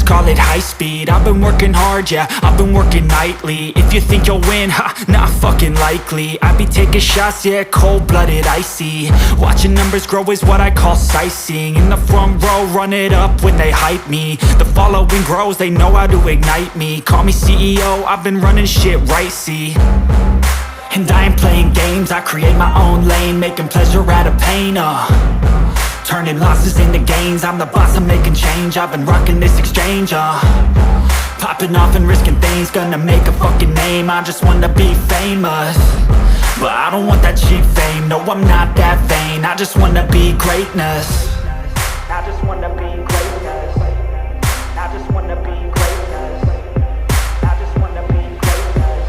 call it high speed. I've been working hard, yeah, I've been working nightly. If you think you'll win, ha, not fucking likely. I be taking shots, yeah, cold-blooded, icy. Watching numbers grow is what I call sightseeing. In the front row, run it up when they hype me. The following grows, they know how to ignite me. Call me CEO, I've been running shit right, see. And I ain't playing games, I create my own lane, making pleasure out of pain, turning losses into gains. I'm the boss, I'm making change. I've been rocking this exchange, popping off and risking things. Gonna make a fucking name, I just wanna be famous. But I don't want that cheap fame, no I'm not that vain. I just wanna be greatness. I just wanna be greatness. I just wanna be greatness. I just wanna be greatness.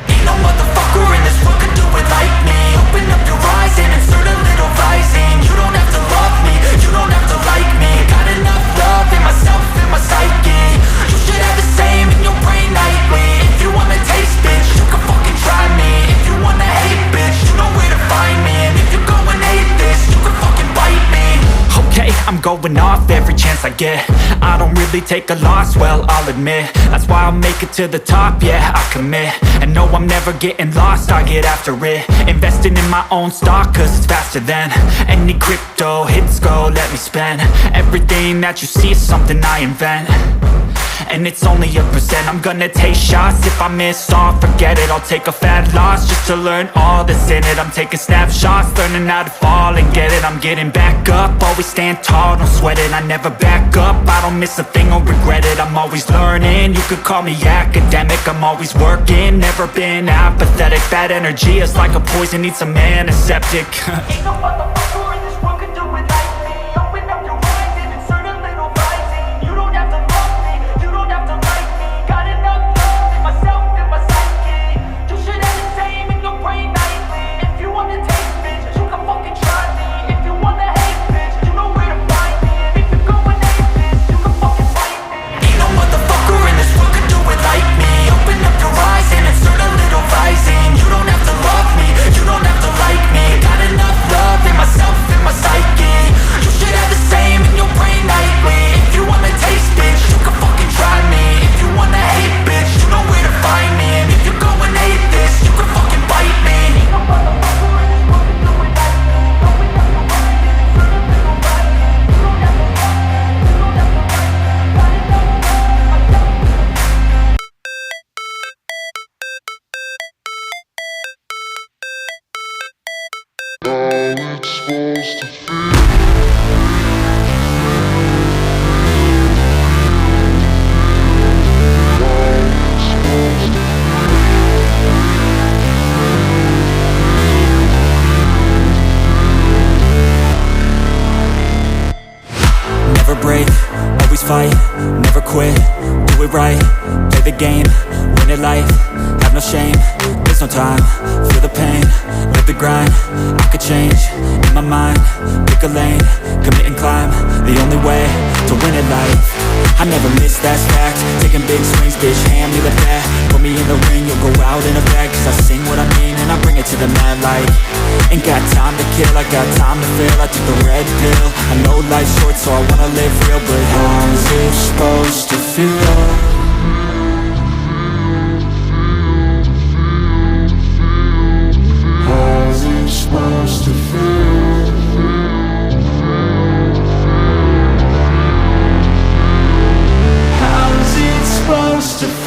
Ain't no motherfucker in this world could do it like me. Open up your eyes and insert a little rising. You don't have to love me, you don't have to like me. Got enough love in myself, in my psyche. You should have the same in your brain nightly. If you wanna taste, bitch, you can fucking try me. If you wanna hate, bitch, you know where to find me. And if you go and hate this, you can fucking bite me. Okay, I'm going off every chance I get. I don't really take a loss, well, I'll admit. That's why I'll make it to the top, yeah, I commit. And no, I'm never getting lost, I get after it. Investing in my own stock, cause it's faster than any crypto hits go, let me spend. Everything that you see is something I invent. And it's only a percent. I'm gonna take shots. If I miss all, forget it. I'll take a fat loss just to learn all that's in it. I'm taking snapshots, learning how to fall and get it. I'm getting back up, always stand tall, don't sweat it. I never back up, I don't miss a thing or regret it. I'm always learning, you could call me academic. I'm always working, never been apathetic. Bad energy is like a poison, needs some antiseptic. Ain't no motherfucker in this world could do it like me. Open up your eyes and insert a little rising. You don't have to love me, you don't have to like me. Got enough love in myself, in my psyche. You should have the same in your brain nightly. If you wanna taste, bitch, you can fucking try me. If you wanna hate, bitch, you know where to find me. And if you go and hate this, you can fucking fight me. Ain't no motherfucker in this world could do it like me. Open up your eyes and insert a little rising. You don't have to love me, you don't have to like me. Got enough love in myself, in my psyche. You should have the same in your brain nightly. If you wanna taste, bitch, you can fucking try me. If you wanna hate, bitch, you know where to find me. And if you go and hate this, you can fucking bite me. Ain't no motherfucker in this world could do it like me. Open up your eyes and insert a little rising. You don't have to love me, you don't have to like me. Got enough love in myself. Never break, always fight, never quit, do it right, play the game, win it life, have no shame, there's no time, feel the pain, live the grind, I could change, in my mind, pick a lane, commit and climb, the only way to win it life. I never miss, that's fact, taking big swings, bitch, hand me the bat, put me in the ring, you'll go out in a bag, cause I sing what I mean and I bring it to the mad light. Ain't got time to kill, I got time to feel, I took the red pill, I know life's short so I wanna live real, but how's it supposed to feel? How's it supposed to feel? How's it supposed to feel?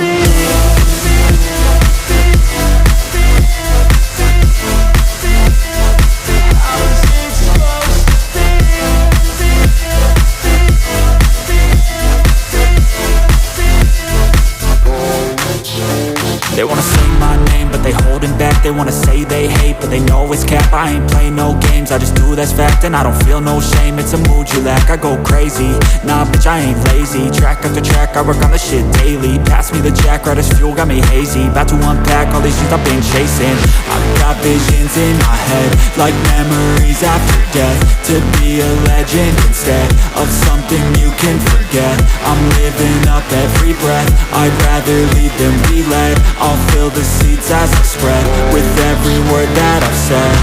They wanna say my name, but they holding back. They wanna say they hate, but they know it's cap. I ain't play no games, I just do that's fact. And I don't feel no shame, it's a mood you lack. I go crazy, nah bitch I ain't lazy. Track after track, I work on the shit daily. Pass me the jack, right as fuel, got me hazy. About to unpack all these things I've been chasing. I've got visions in my head, like memories after death. To be a legend instead of something you can forget. I'm living up every breath, I'd rather lead than be led. I'll fill the seats as I spread with every word that I've said.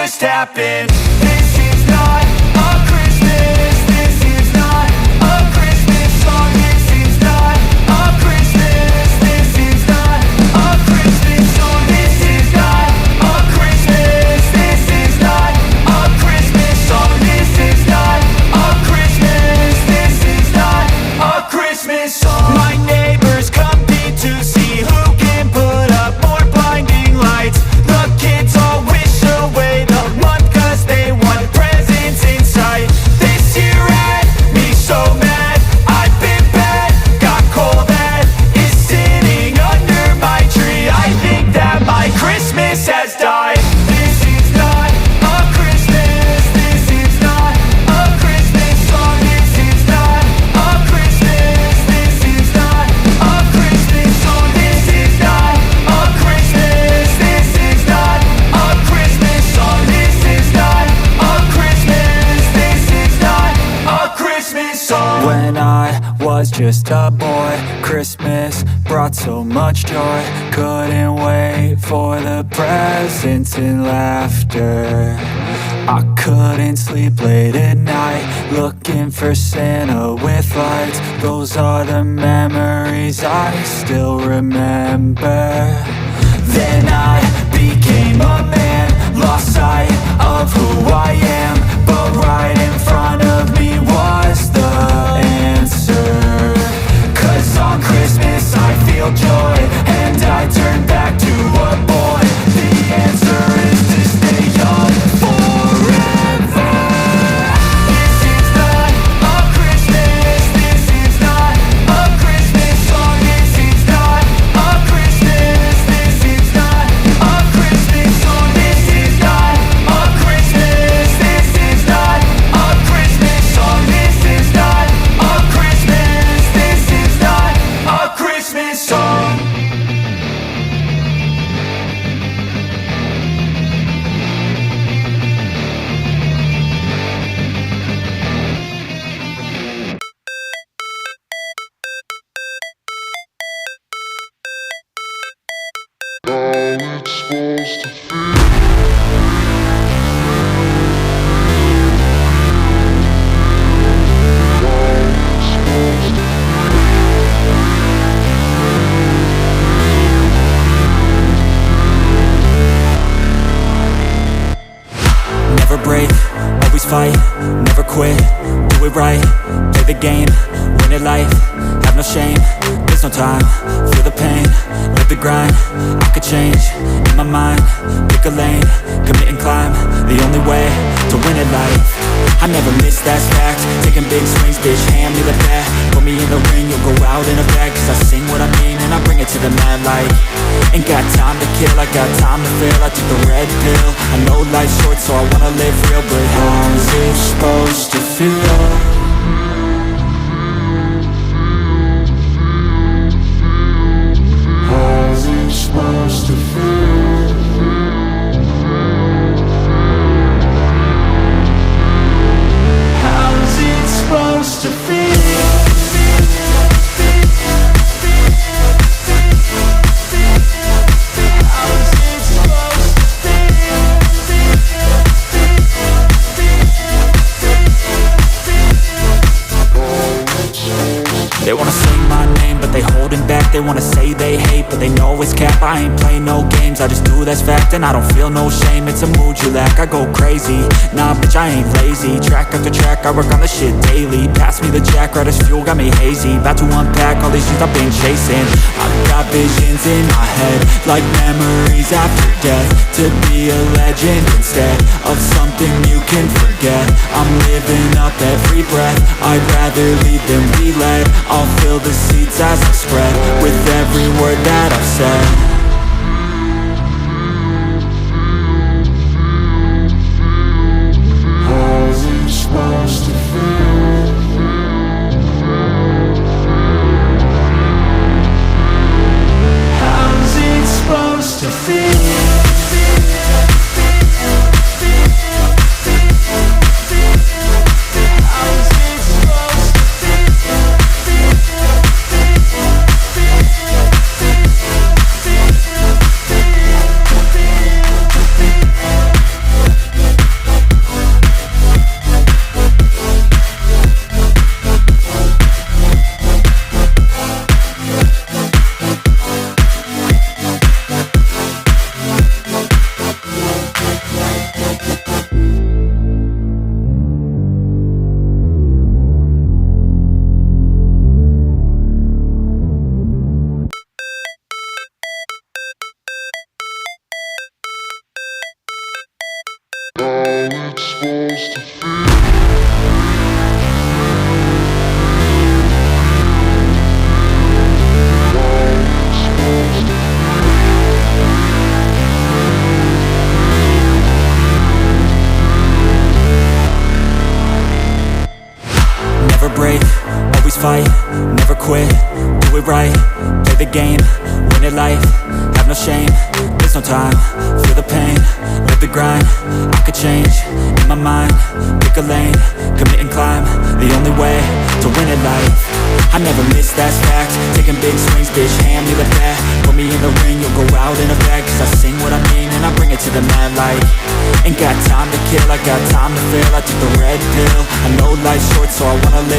just happened. This is not a Christmas. This is not a Christmas song. This is not a Christmas. This is not a Christmas song. This is not a Christmas. This is not a Christmas song. This is not a Christmas. This is not a Christmas song. My neighbors compete to see who can put up more blinding lights. The kids all wish away the month 'cause they want presents in sight. This year had me so mad. I've been bad, got coal that is sitting under my tree. I think that my Christmas has died. This is not a Christmas. This is not a Christmas song. This is not a Christmas. This is not a Christmas song. This is not a Christmas. This is not a Christmas song. This is not a Christmas. This is not a Christmas song. When I was just a boy, Christmas brought so much joy. Couldn't wait for the presents and laughter. I couldn't sleep late at night, looking for Santa with lights. Those are the memories I still remember. Then I became a man, lost sight of who I am. But right in front of me was the answer. 'Cause on Christmas I feel joy, and I turn back to a boy. The answer is to stay young forever. This is not a Christmas. This is not a Christmas song. This is not a Christmas. This is not a Christmas song. This is not a Christmas. This is not a Christmas song. This is not a Christmas. This is not a Christmas song. Never break, always fight, never quit, do it right, play the game, win it life, have no shame, there's no time, feel the pain, live the grind, I could change, in my mind, pick a lane, commit and climb, the only way to win it life. I never miss, that's fact, taking big swings, bitch, hand me the bat, put me in the ring, you'll go out in a bag, 'cause I sing what I mean and I bring it to the mad light. Ain't got time to kill, I got time to feel, I took the red pill, I know life's short so I wanna live real, but how's it supposed to feel? How's it supposed to feel? How's it supposed to feel? They wanna say my name, but they holding back. They wanna say they hate, but they know it's cap. I ain't play no games, I just do that's fact. And I don't feel no shame, it's a mood you lack. I go crazy, nah bitch I ain't lazy. Track after track, I work on the shit daily. Pass me the jack, right as fuel, got me hazy. About to unpack all these things I've been chasing. I've got visions in my head, like memories after death. To be a legend instead of something you can forget. I'm living up every breath, I'd rather lead than be led. I'll fill the seeds as I spread, with every word that I've said. How's it supposed to feel? How's it supposed to feel? Never break, always fight, never quit, do it right, play the game, win it life, have no shame, there's no time, feel the pain, live the grind, I could change, in my mind, pick a lane, commit and climb, the only way to win it life. I never miss, that's fact, taking big swings, bitch, hand me the bat, put me in the ring, you'll go out in a bag, cause I sing what I mean and I bring it to the mad light. Ain't got time to kill, I got time to feel, I took the red pill, I know life's short so I wanna live